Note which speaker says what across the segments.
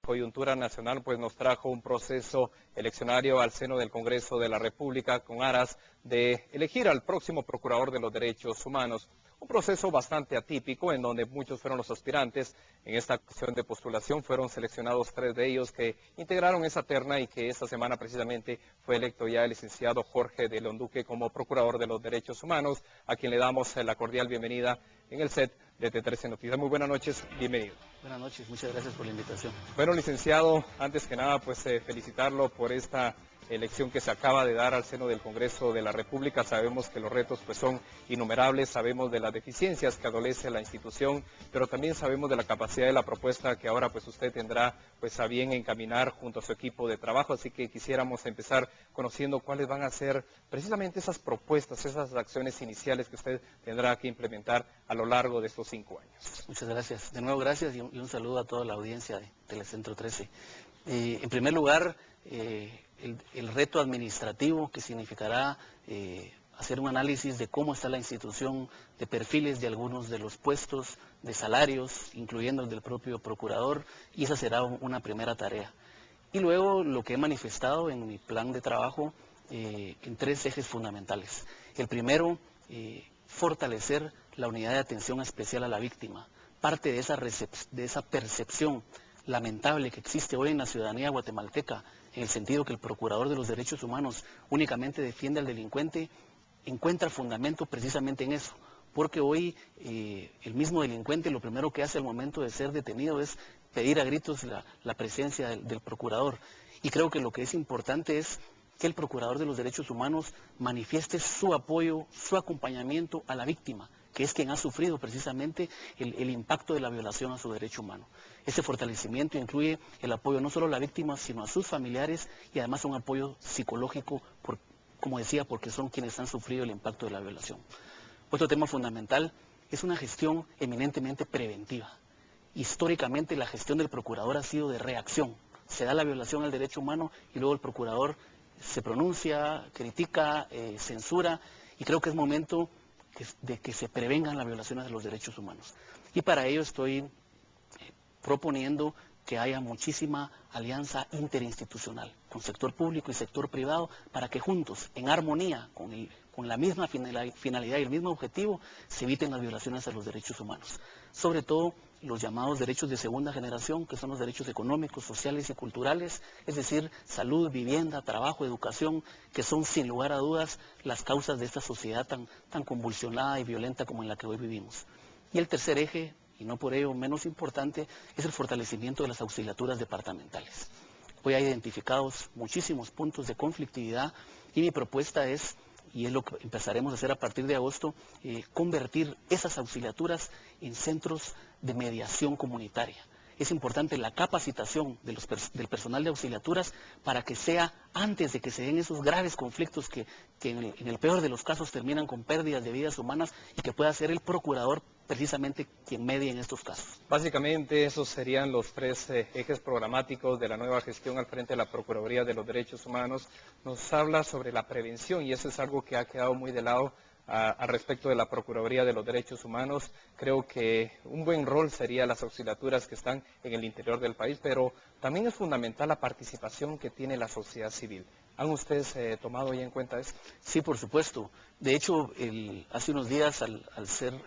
Speaker 1: coyuntura nacional pues nos trajo un proceso eleccionario al seno del Congreso de la República con aras de elegir al próximo Procurador de los Derechos Humanos. Un proceso bastante atípico en donde muchos fueron los aspirantes. En esta cuestión de postulación fueron seleccionados 3 de ellos que integraron esa terna y que esta semana precisamente fue electo ya el licenciado Jorge de León Duque como Procurador de los Derechos Humanos, a quien le damos la cordial bienvenida en el set de T13 Noticias. Muy buenas noches, bienvenido.
Speaker 2: Buenas noches, muchas gracias por la invitación.
Speaker 1: Bueno, licenciado, antes que nada, pues felicitarlo por esta elección que se acaba de dar al seno del Congreso de la República. Sabemos que los retos pues son innumerables, sabemos de las deficiencias que adolece la institución, pero también sabemos de la capacidad de la propuesta que ahora pues usted tendrá pues a bien encaminar junto a su equipo de trabajo. Así que quisiéramos empezar conociendo cuáles van a ser precisamente esas propuestas, esas acciones iniciales que usted tendrá que implementar a lo largo de estos 5 años.
Speaker 2: Muchas gracias. De nuevo, gracias y un saludo a toda la audiencia de Telecentro 13. En primer lugar, el reto administrativo que significará hacer un análisis de cómo está la institución, de perfiles de algunos de los puestos, de salarios, incluyendo el del propio procurador, y esa será una primera tarea. Y luego lo que he manifestado en mi plan de trabajo en 3 ejes fundamentales. El primero, fortalecer la unidad de atención especial a la víctima. Parte de esa percepción lamentable que existe hoy en la ciudadanía guatemalteca, en el sentido que el Procurador de los Derechos Humanos únicamente defiende al delincuente, encuentra fundamento precisamente en eso, porque hoy el mismo delincuente lo primero que hace al momento de ser detenido es pedir a gritos la presencia del Procurador. Y creo que lo que es importante es que el Procurador de los Derechos Humanos manifieste su apoyo, su acompañamiento a la víctima, que es quien ha sufrido precisamente el impacto de la violación a su derecho humano. Ese fortalecimiento incluye el apoyo no solo a la víctima, sino a sus familiares y además un apoyo psicológico, como decía, porque son quienes han sufrido el impacto de la violación. Otro tema fundamental es una gestión eminentemente preventiva. Históricamente la gestión del procurador ha sido de reacción. Se da la violación al derecho humano y luego el procurador se pronuncia, critica, censura, y creo que es momento de que se prevengan las violaciones de los derechos humanos. Y para ello estoy proponiendo que haya muchísima alianza interinstitucional con sector público y sector privado para que juntos, en armonía, con la misma finalidad y el mismo objetivo, se eviten las violaciones a los derechos humanos. Sobre todo los llamados derechos de segunda generación, que son los derechos económicos, sociales y culturales, es decir, salud, vivienda, trabajo, educación, que son sin lugar a dudas las causas de esta sociedad tan convulsionada y violenta como en la que hoy vivimos. Y el tercer eje, y no por ello menos importante, es el fortalecimiento de las auxiliaturas departamentales. Hoy hay identificados muchísimos puntos de conflictividad y mi propuesta es, y es lo que empezaremos a hacer a partir de agosto, convertir esas auxiliaturas en centros de mediación comunitaria. Es importante la capacitación del personal de auxiliaturas para que sea antes de que se den esos graves conflictos que en el peor de los casos terminan con pérdidas de vidas humanas, y que pueda ser el procurador precisamente quien medie en estos casos.
Speaker 1: Básicamente esos serían los 3 ejes programáticos de la nueva gestión al frente de la Procuraduría de los Derechos Humanos. Nos habla sobre la prevención y eso es algo que ha quedado muy de lado al respecto de la Procuraduría de los Derechos Humanos. Creo que un buen rol sería las auxiliaturas que están en el interior del país, pero también es fundamental la participación que tiene la sociedad civil. ¿Han ustedes tomado ya en cuenta esto?
Speaker 2: Sí, por supuesto. De hecho, hace unos días, al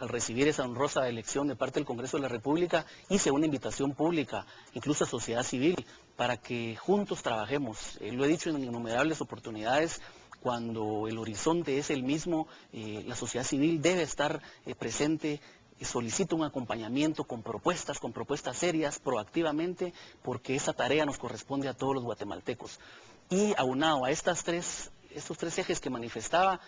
Speaker 2: recibir esa honrosa elección de parte del Congreso de la República, hice una invitación pública, incluso a sociedad civil, para que juntos trabajemos. Lo he dicho en innumerables oportunidades. Cuando el horizonte es el mismo, la sociedad civil debe estar presente. Solicito un acompañamiento con propuestas serias, proactivamente, porque esa tarea nos corresponde a todos los guatemaltecos. Y aunado a estos 3 ejes que manifestaba,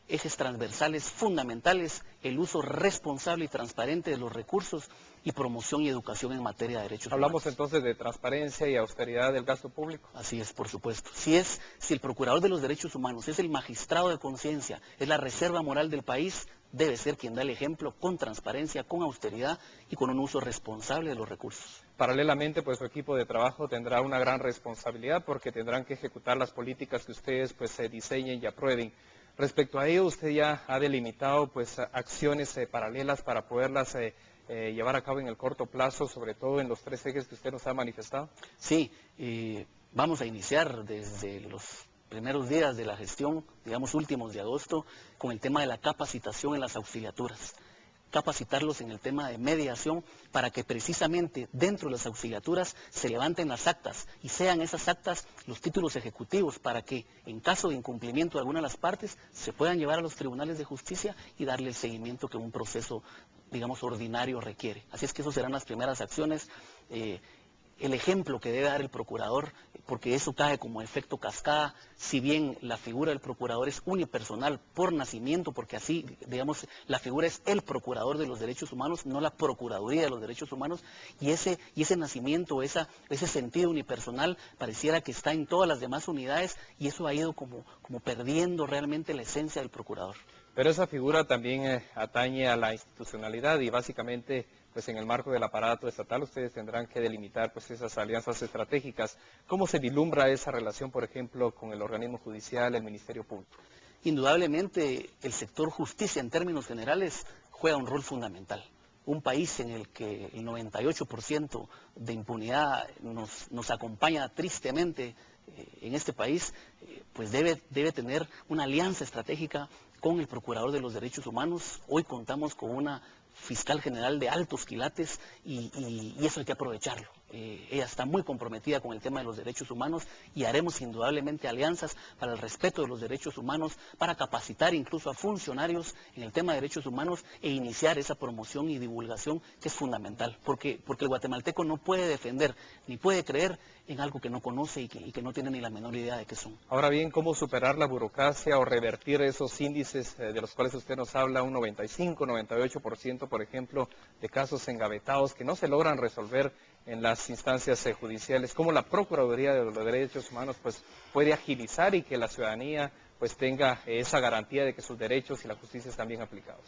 Speaker 2: ejes transversales fundamentales, el uso responsable y transparente de los recursos y promoción y educación en materia de derechos humanos.
Speaker 1: Hablamos entonces de transparencia y austeridad del gasto público.
Speaker 2: Así es, por supuesto. Si el Procurador de los Derechos Humanos es el magistrado de conciencia, es la reserva moral del país, debe ser quien da el ejemplo con transparencia, con austeridad y con un uso responsable de los recursos.
Speaker 1: Paralelamente, pues su equipo de trabajo tendrá una gran responsabilidad porque tendrán que ejecutar las políticas que ustedes pues se diseñen y aprueben. Respecto a ello, usted ya ha delimitado pues acciones paralelas para poderlas llevar a cabo en el corto plazo, sobre todo en los 3 ejes que usted nos ha manifestado?
Speaker 2: Sí, vamos a iniciar desde los primeros días de la gestión, digamos últimos de agosto, con el tema de la capacitación en las auxiliaturas. Capacitarlos en el tema de mediación para que precisamente dentro de las auxiliaturas se levanten las actas y sean esas actas los títulos ejecutivos para que en caso de incumplimiento de alguna de las partes se puedan llevar a los tribunales de justicia y darle el seguimiento que un proceso, digamos, ordinario requiere. Así es que esas serán las primeras acciones. El ejemplo que debe dar el procurador, porque eso cae como efecto cascada, si bien la figura del procurador es unipersonal por nacimiento, porque así, digamos, la figura es el procurador de los derechos humanos, no la procuraduría de los derechos humanos, y ese nacimiento, ese sentido unipersonal pareciera que está en todas las demás unidades, y eso ha ido como perdiendo realmente la esencia del procurador.
Speaker 1: Pero esa figura también atañe a la institucionalidad y básicamente, pues en el marco del aparato estatal ustedes tendrán que delimitar pues esas alianzas estratégicas. ¿Cómo se vislumbra esa relación, por ejemplo, con el organismo judicial, el Ministerio Público?
Speaker 2: Indudablemente el sector justicia en términos generales juega un rol fundamental. Un país en el que el 98% de impunidad nos acompaña tristemente en este país, pues debe tener una alianza estratégica con el Procurador de los Derechos Humanos. Hoy contamos con una fiscal general de altos quilates y eso hay que aprovecharlo. Ella está muy comprometida con el tema de los derechos humanos y haremos indudablemente alianzas para el respeto de los derechos humanos, para capacitar incluso a funcionarios en el tema de derechos humanos e iniciar esa promoción y divulgación que es fundamental, porque el guatemalteco no puede defender ni puede creer en algo que no conoce y que no tiene ni la menor idea de qué son.
Speaker 1: Ahora bien, ¿cómo superar la burocracia o revertir esos índices de los cuales usted nos habla, un 95, 98%, por ejemplo, de casos engavetados que no se logran resolver en las instancias judiciales? ¿Cómo la Procuraduría de los Derechos Humanos pues puede agilizar y que la ciudadanía pues tenga esa garantía de que sus derechos y la justicia están bien aplicados?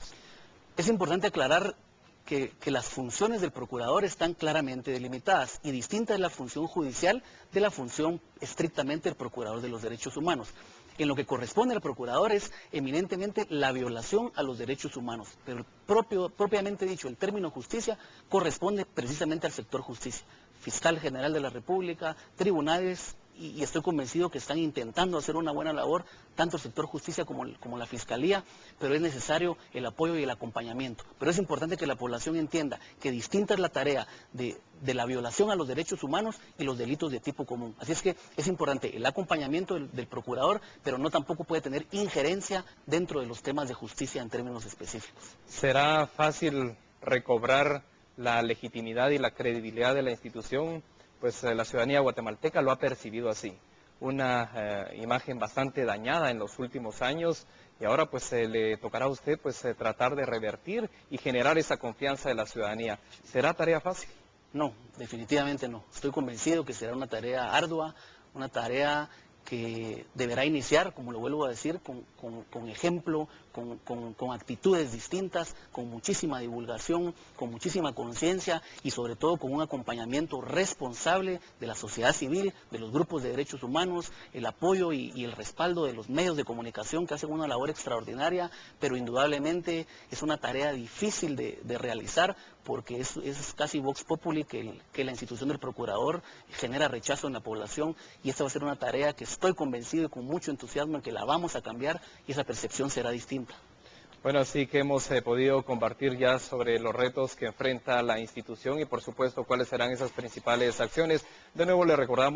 Speaker 2: Es importante aclarar que las funciones del procurador están claramente delimitadas y distinta es la función judicial de la función estrictamente del procurador de los derechos humanos. En lo que corresponde al procurador es eminentemente la violación a los derechos humanos, pero propiamente dicho, el término justicia corresponde precisamente al sector justicia. Fiscal General de la República, tribunales, y estoy convencido que están intentando hacer una buena labor, tanto el sector justicia como la Fiscalía, pero es necesario el apoyo y el acompañamiento. Pero es importante que la población entienda que distinta es la tarea de la violación a los derechos humanos y los delitos de tipo común. Así es que es importante el acompañamiento del procurador, pero no tampoco puede tener injerencia dentro de los temas de justicia en términos específicos.
Speaker 1: ¿Será fácil recobrar la legitimidad y la credibilidad de la institución? Pues la ciudadanía guatemalteca lo ha percibido así, una imagen bastante dañada en los últimos años y ahora pues le tocará a usted pues tratar de revertir y generar esa confianza de la ciudadanía. ¿Será tarea fácil?
Speaker 2: No, definitivamente no. Estoy convencido que será una tarea ardua, una tarea que deberá iniciar, como lo vuelvo a decir, con ejemplo, con actitudes distintas, con muchísima divulgación, con muchísima conciencia y sobre todo con un acompañamiento responsable de la sociedad civil, de los grupos de derechos humanos, el apoyo y el respaldo de los medios de comunicación que hacen una labor extraordinaria, pero indudablemente es una tarea difícil de realizar porque es casi vox populi que la institución del procurador genera rechazo en la población y esta va a ser una tarea que estoy convencido y con mucho entusiasmo en que la vamos a cambiar y esa percepción será distinta.
Speaker 1: Bueno, así que hemos podido compartir ya sobre los retos que enfrenta la institución y por supuesto cuáles serán esas principales acciones. De nuevo le recordamos